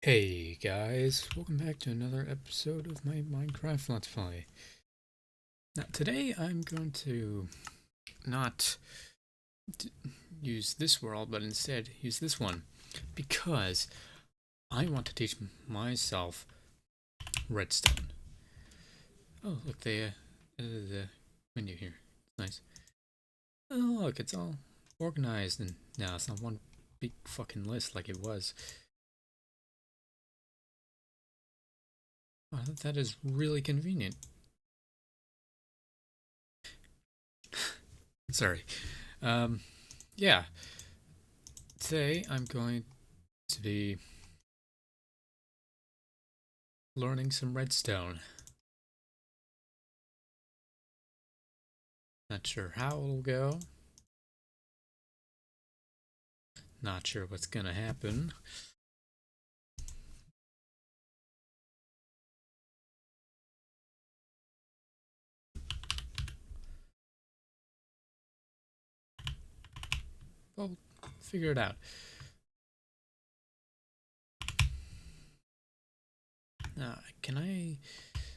Hey guys, welcome back to another episode of my Minecraft Let's Play. Now today I'm going to not use this world, but instead use this one because I want to teach myself redstone. Oh, look, they edited the menu here. Nice. Oh, look, it's all organized and now it's not one big fucking list like it was. Wow, that is really convenient. Sorry. Yeah. Today I'm going to be learning some redstone. Not sure how it'll go. Not sure what's gonna happen. We'll figure it out. Now, can I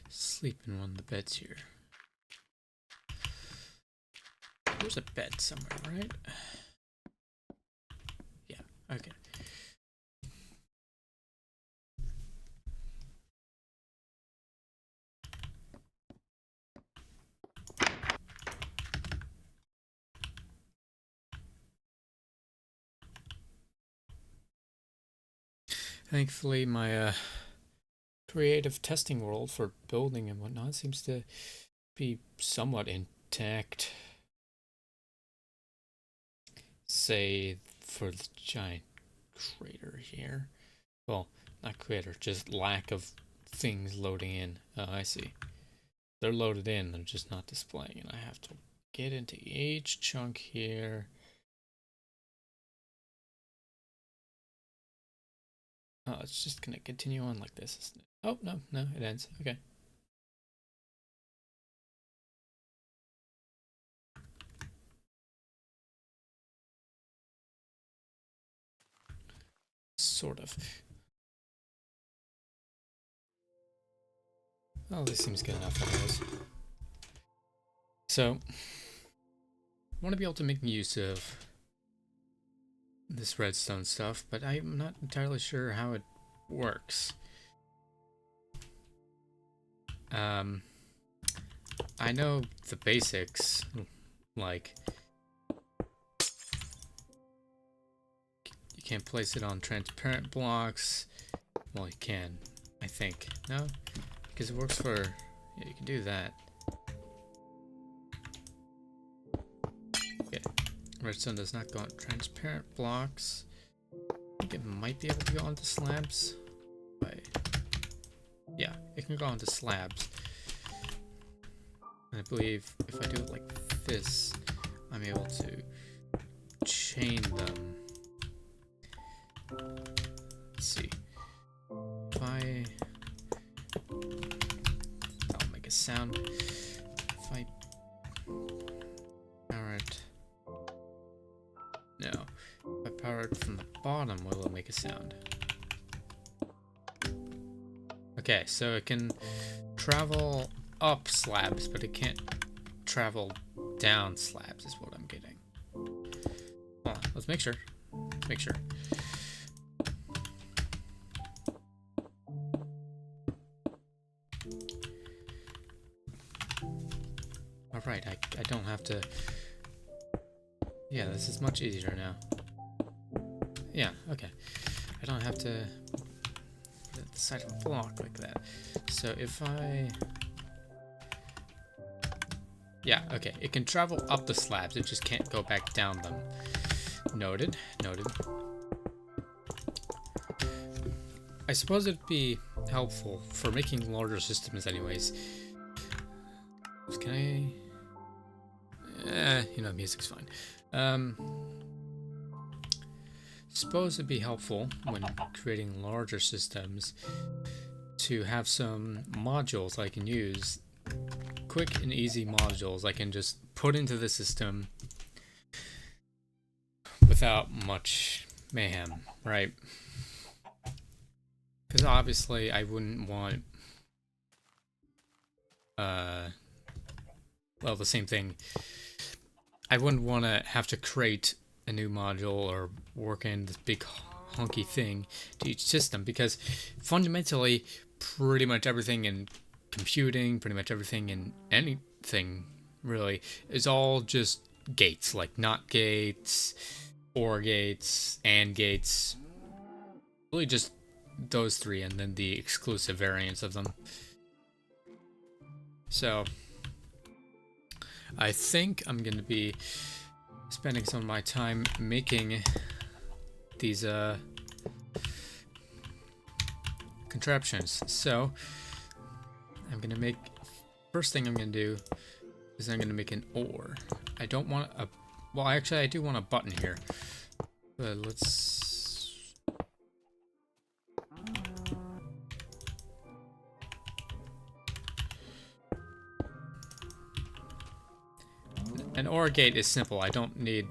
sleep in one of the beds here? There's a bed somewhere, right? Yeah, okay. Thankfully, my creative testing world for building and whatnot seems to be somewhat intact. Say, for the giant crater here. Well, not crater, just lack of things loading in. Oh, I see. They're loaded in, they're just not displaying, and I have to get into each chunk here. Oh, it's just gonna continue on like this, isn't it? Oh, no, it ends. Okay. Sort of. Well, this seems good enough anyways. So, I want to be able to make use of this redstone stuff, but I'm not entirely sure how it works. I know the basics, like you can't place it on transparent blocks. Well, you can, I think. No? Because it works for... Yeah, you can do that. Okay. Redstone does not go on transparent blocks. I think it might be able to go onto slabs. But yeah, it can go onto slabs. And I believe if I do it like this, I'm able to chain them. Let's see. If I'll make a sound. If I power it. No. If I power it from the bottom, will it make a sound? Okay, so it can travel up slabs, but it can't travel down slabs is what I'm getting. Hold on, let's make sure. Let's make sure. Alright, I don't have to... Yeah, this is much easier now. Yeah, okay. I don't have to put it at the side of a block like that. So if I... Yeah, okay. It can travel up the slabs, it just can't go back down them. Noted, noted. I suppose it'd be helpful for making larger systems anyways. Can I... you know, music's fine. Suppose it'd be helpful when creating larger systems to have some modules I can use. Quick and easy modules I can just put into the system without much mayhem, right? Because obviously I wouldn't want, well, the same thing. I wouldn't want to have to create a new module or work in this big honky thing to each system, because fundamentally pretty much everything in computing, pretty much everything in anything really, is all just gates, like not gates, or gates, and gates. Really just those three, and then the exclusive variants of them. So I think I'm going to be spending some of my time making these contraptions. So I'm going to make, first thing I'm going to do is I'm going to make an ore. I don't want a, well, actually I do want a button here, but let's, an OR gate is simple. I don't need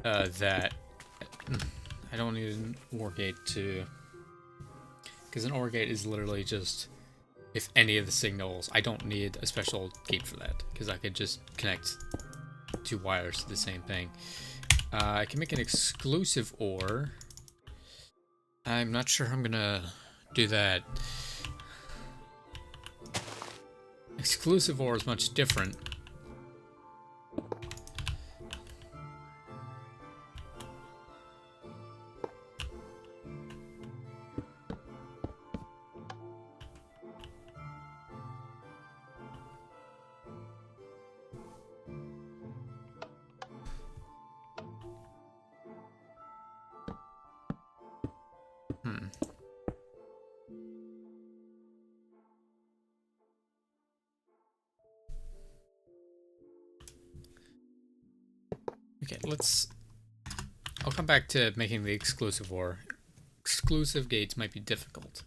that. I don't need an OR gate to, because an OR gate is literally just if any of the signals. I don't need a special gate for that, because I could just connect two wires to the same thing. I can make an exclusive OR. I'm not sure I'm gonna do that. Exclusive OR is much different. Okay, I'll come back to making the exclusive OR. Exclusive gates might be difficult.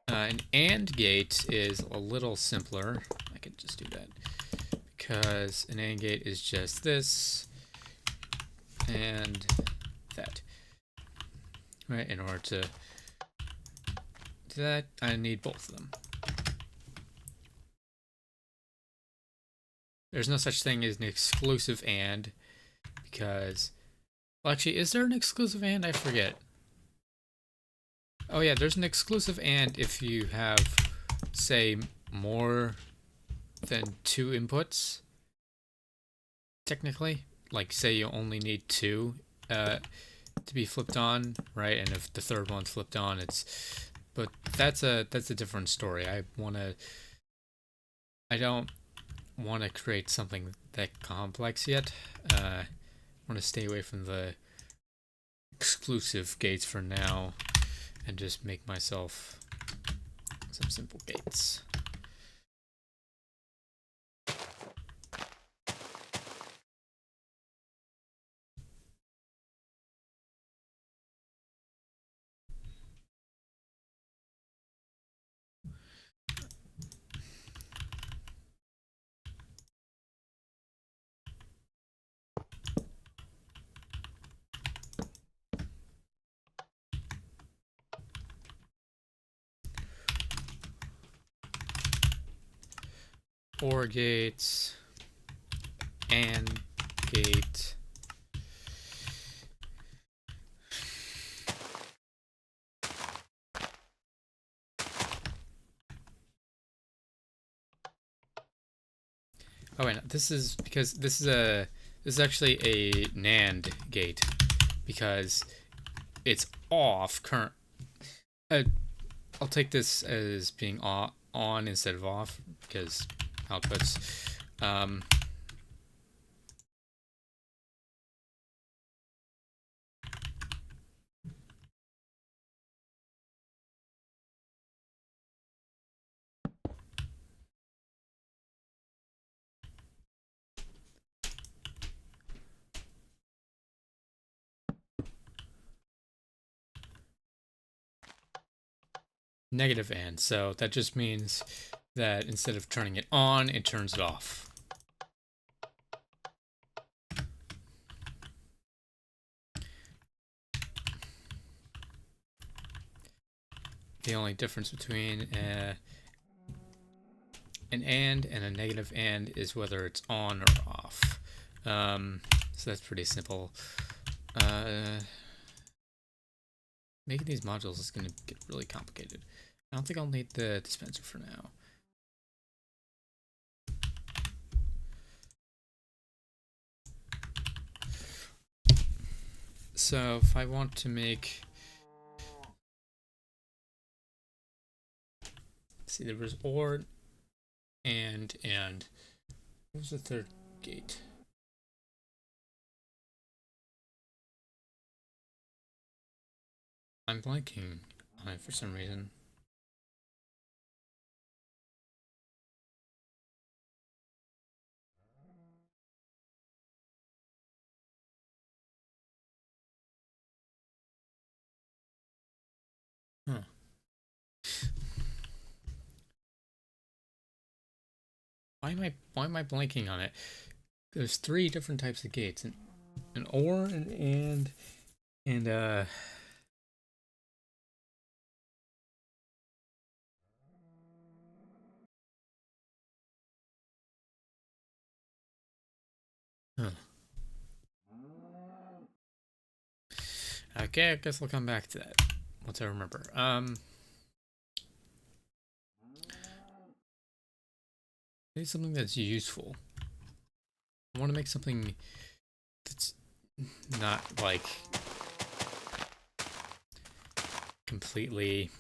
An AND gate is a little simpler. I can just do that. Because an AND gate is just this and that. Right, in order to do that, I need both of them. There's no such thing as an exclusive AND, because, well, actually, is there an exclusive AND? I forget. Oh yeah, there's an exclusive AND if you have, say, more than two inputs, technically. Like, say you only need two to be flipped on, right? And if the third one's flipped on, it's, but that's a different story. I don't want to create something that complex yet. I want to stay away from the exclusive gates for now and just make myself some simple gates. OR gates, AND gate. Oh wait, no, this is because this is actually a NAND gate, because it's off current. I'll take this as being on instead of off, because outputs. Negative AND, so that just means that instead of turning it on, it turns it off. the only difference between an and a negative and is whether it's on or off. So that's pretty simple. Making these modules is going to get really complicated. I don't think I'll need the dispenser for now. So if I want to make... See, there was or and what was the third gate? I'm blanking on it for some reason. Huh. Why am I blanking on it? There's 3 different types of gates. An or, and huh. Okay, I guess I'll come back to that once I remember. Need something that's useful. I want to make something that's not like completely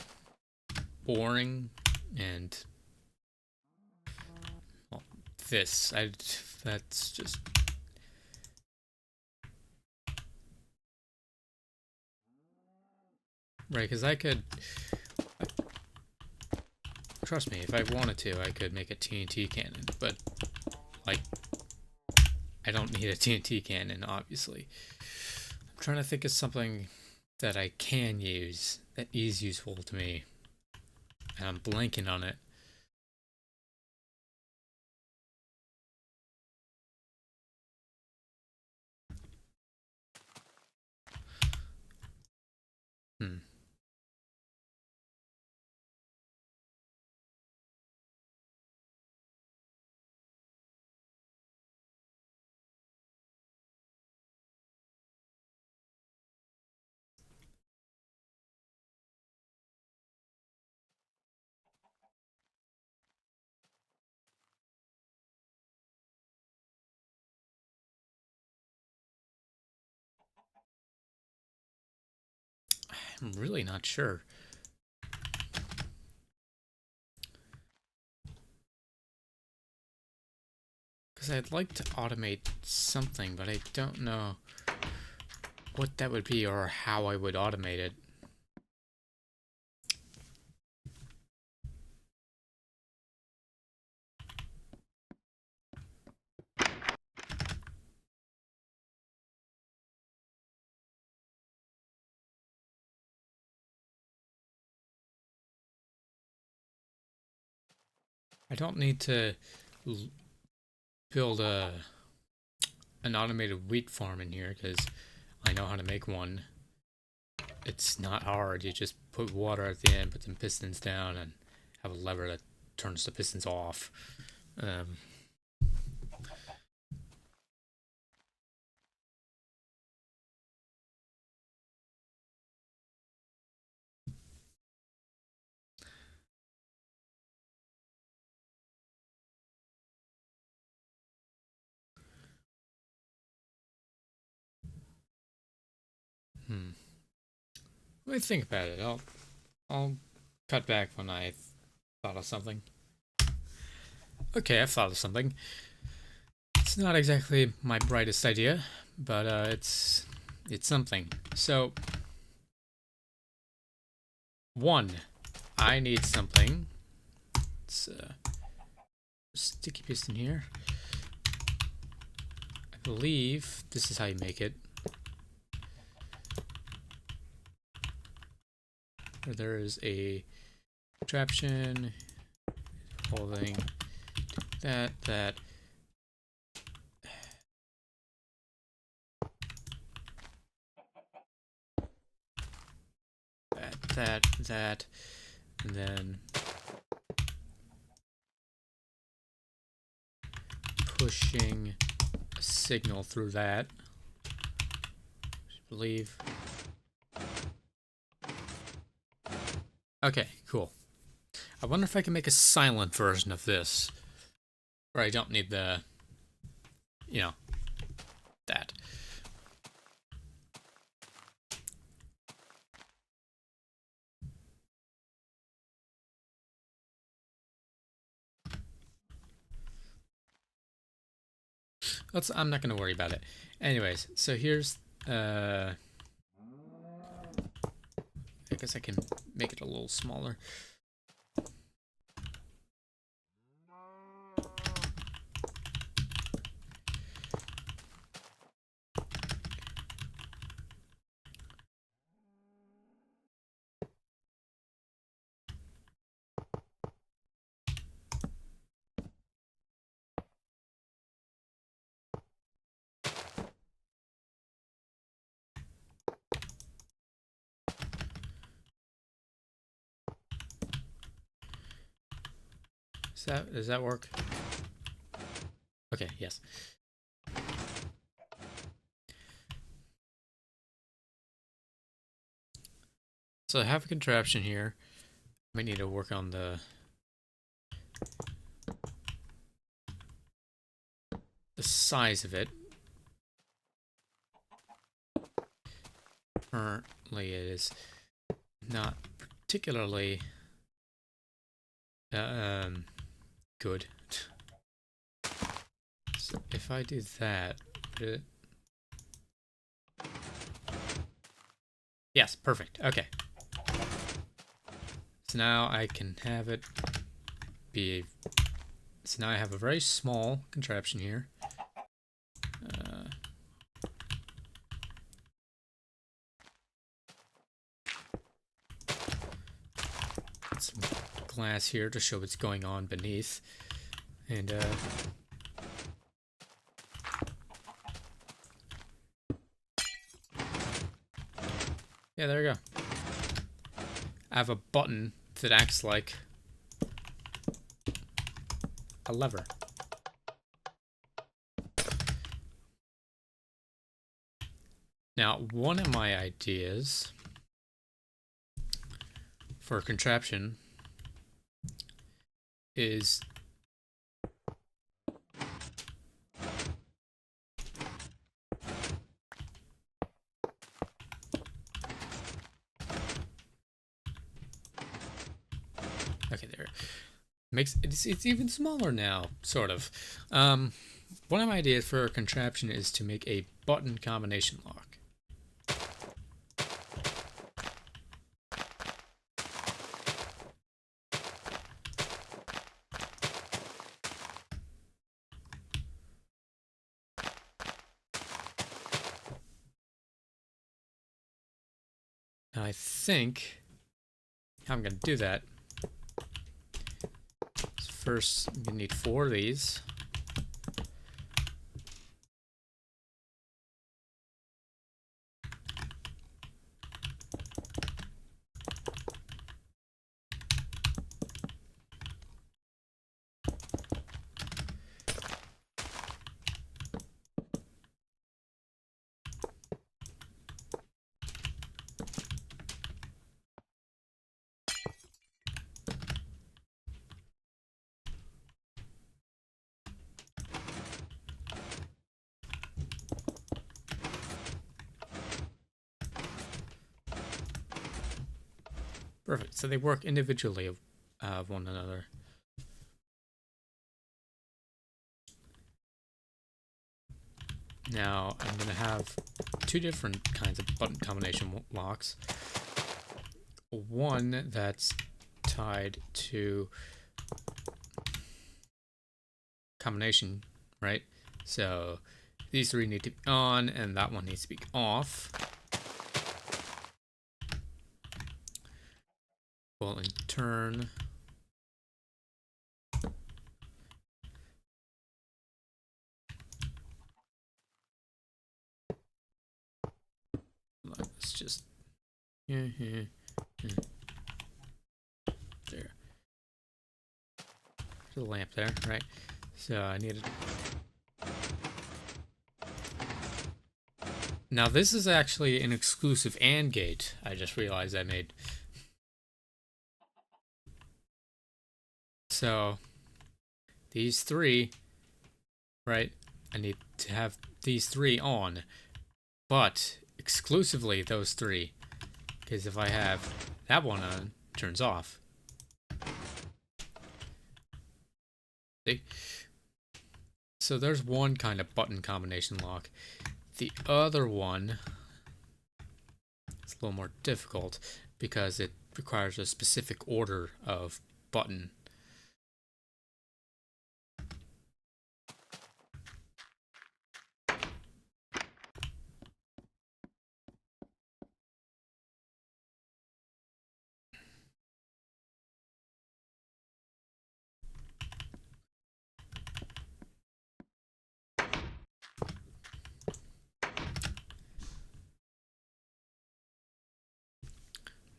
boring and well, that's just right, because I could trust me, if I wanted to I could make a TNT cannon, but like I don't need a TNT cannon, obviously. I'm trying to think of something that I can use that is useful to me, and I'm blanking on it. Hmm. I'm really not sure. Because I'd like to automate something, but I don't know what that would be or how I would automate it. I don't need to build an automated wheat farm in here because I know how to make one. It's not hard. You just put water at the end, put some pistons down, and have a lever that turns the pistons off. Um, hmm. Let me think about it. I'll cut back when I thought of something. Okay, I've thought of something. It's not exactly my brightest idea, but it's something. So, one, I need something. It's a sticky piston here. I believe this is how you make it. Where there is a contraption holding that that that And then pushing a signal through that. I believe. Okay, cool. I wonder if I can make a silent version of this. Where I don't need the, you know, that. I'm not going to worry about it. Anyways, so here's, I guess I can make it a little smaller. Does that work? Okay, yes. So I have a contraption here. Might need to work on the size of it. Currently, it is not particularly good. So if I do that, yes, perfect. Okay. So now I can have it be. So now I have a very small contraption here. Some glass here to show what's going on beneath, and yeah, there we go. I have a button that acts like a lever. Now, one of my ideas for a contraption is okay, there. Makes it's even smaller now, sort of. One of my ideas for a contraption is to make a button combination lock. Now I think how I'm going to do that is first I'm going to need 4 of these. Perfect. So they work individually of one another. Now I'm going to have 2 different kinds of button combination locks. One that's tied to combination, right? So these 3 need to be on, and that one needs to be off. Well, in turn, let's just for the lamp there, right? So I needed... Now this is actually an exclusive AND gate. I just realized I made. So these three, right? I need to have these three on, but exclusively those three. Because if I have that one on, it turns off. See? So there's one kind of button combination lock. The other one is a little more difficult because it requires a specific order of button.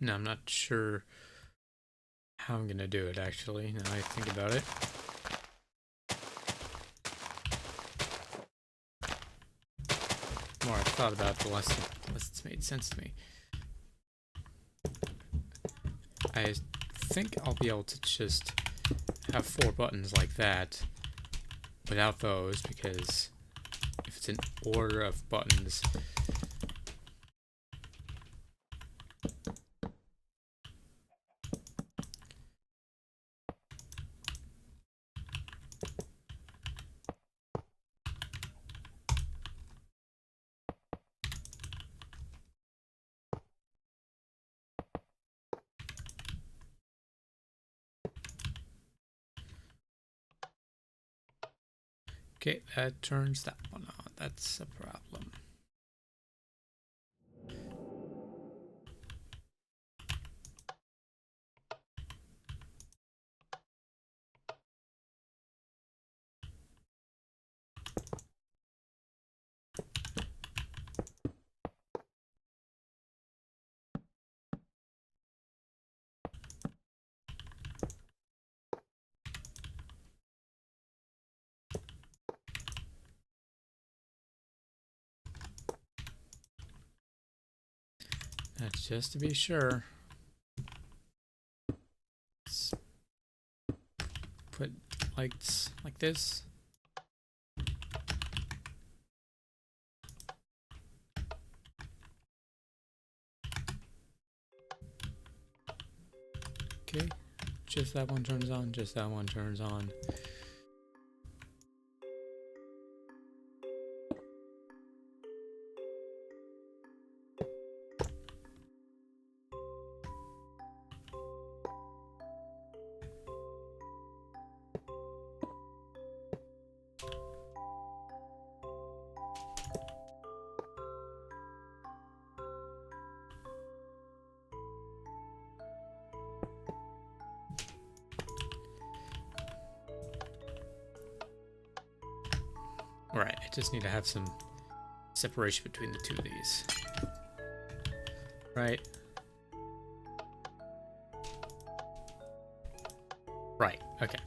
No, I'm not sure how I'm gonna do it actually, now I think about it. The more I've thought about it, the less it's made sense to me. I think I'll be able to just have 4 buttons like that without those, because if it's an order of buttons, okay, that turns that one on. That's a problem. That's just to be sure. Let's put lights like this. Okay, just that one turns on, just that one turns on. Right, I just need to have some separation between the two of these. Right. Right, okay.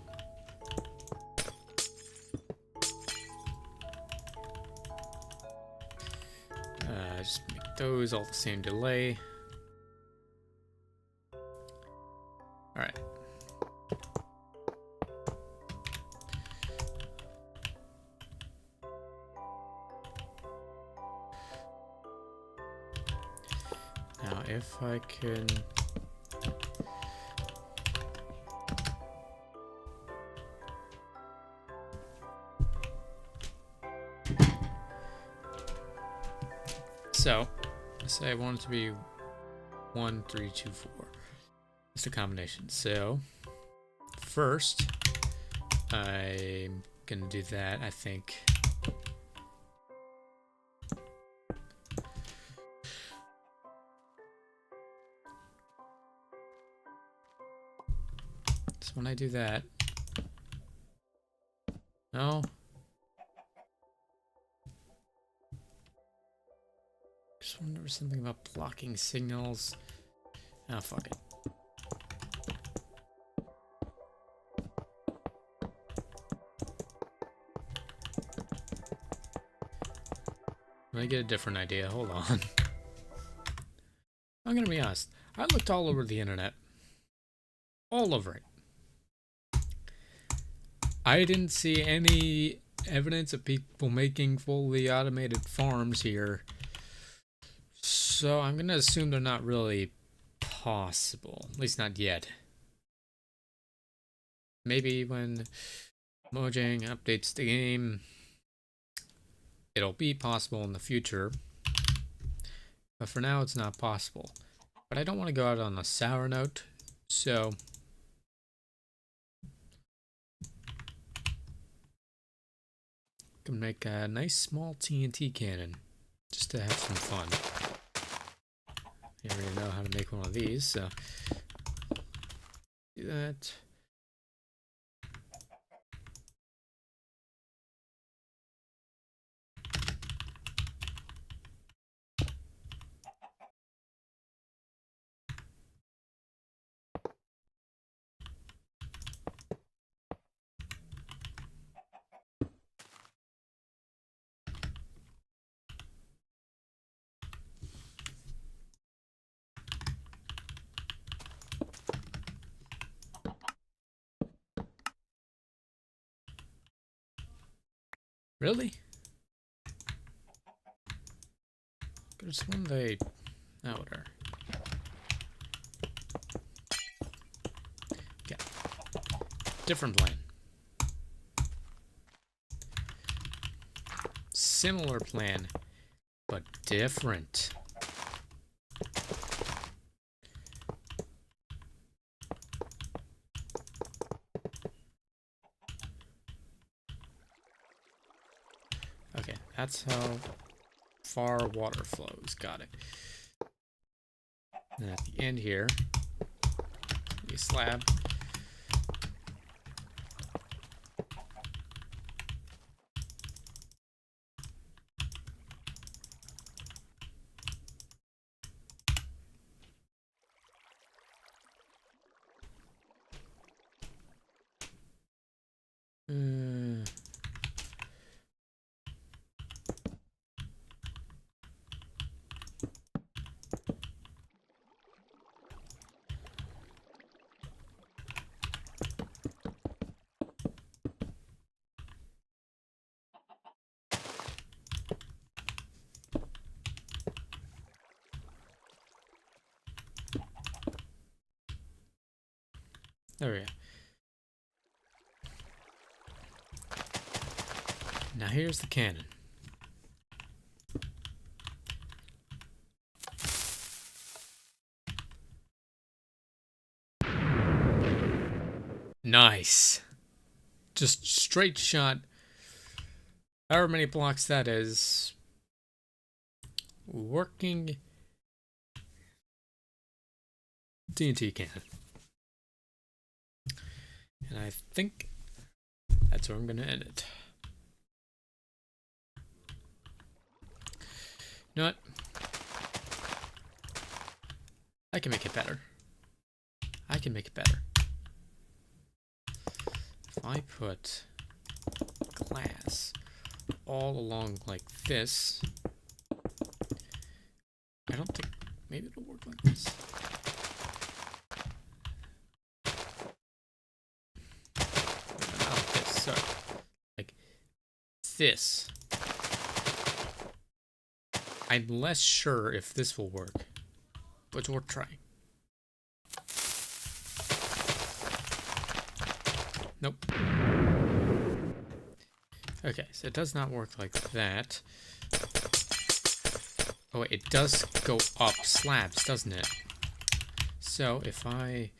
Just make those all the same delay. Alright. Now if I can... So, say I want it to be 1, 3, 2, 4. It's the combination. So, first, I'm gonna do that, I think. So when I do that, no. Just wonder something about blocking signals. Oh, fuck it. Let me get a different idea. Hold on. I'm gonna be honest. I looked all over the internet. All over it. I didn't see any evidence of people making fully automated farms here. So I'm gonna assume they're not really possible. At least not yet. Maybe when Mojang updates the game, it'll be possible in the future. But for now, it's not possible. But I don't want to go out on a sour note, so can make a nice small TNT cannon just to have some fun. I already know how to make one of these, so do that. Really? There's one they... Oh, whatever. Yeah. Different plan. Similar plan, but different. Okay, that's how far water flows. Got it. And at the end here, a slab. There we go. Now here's the cannon. Nice. Just straight shot. However many blocks that is. Working TNT cannon. And I think that's where I'm going to end it. You know what? I can make it better. I can make it better. If I put glass all along like this, I don't think, maybe it'll work like this. Not like this, sorry. Like this. I'm less sure if this will work, but it's worth trying. Nope. Okay, so it does not work like that. Oh, wait, it does go up slabs, doesn't it? So if I...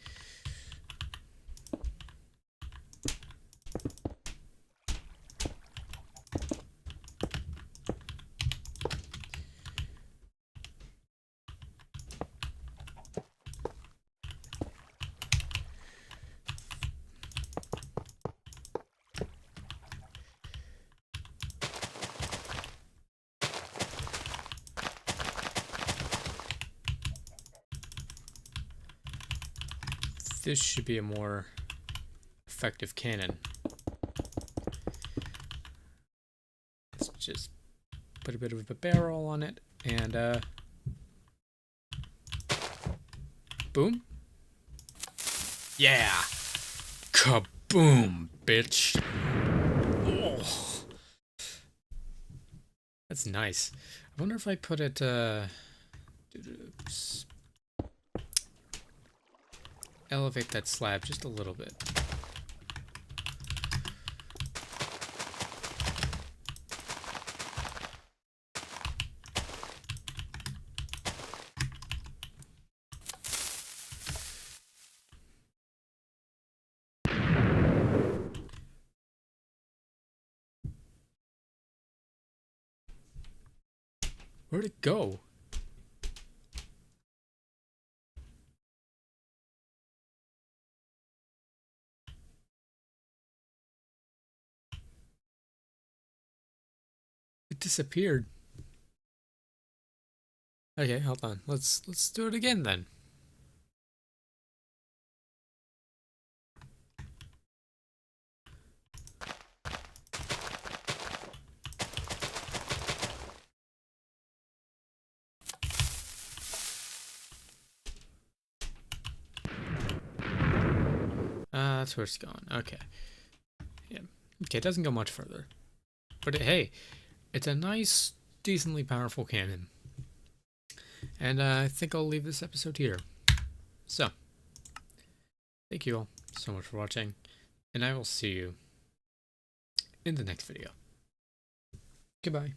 This should be a more effective cannon. Let's just put a bit of a barrel on it, and boom. Yeah! Kaboom, bitch! Oh. That's nice. I wonder if I put it, oops. Elevate that slab just a little bit. Where'd it go? It disappeared. Okay, hold on. Let's do it again then. That's where it's going. Okay. Yeah. Okay, it doesn't go much further. But hey, it's a nice, decently powerful cannon. And I think I'll leave this episode here. So, thank you all so much for watching, and I will see you in the next video. Goodbye.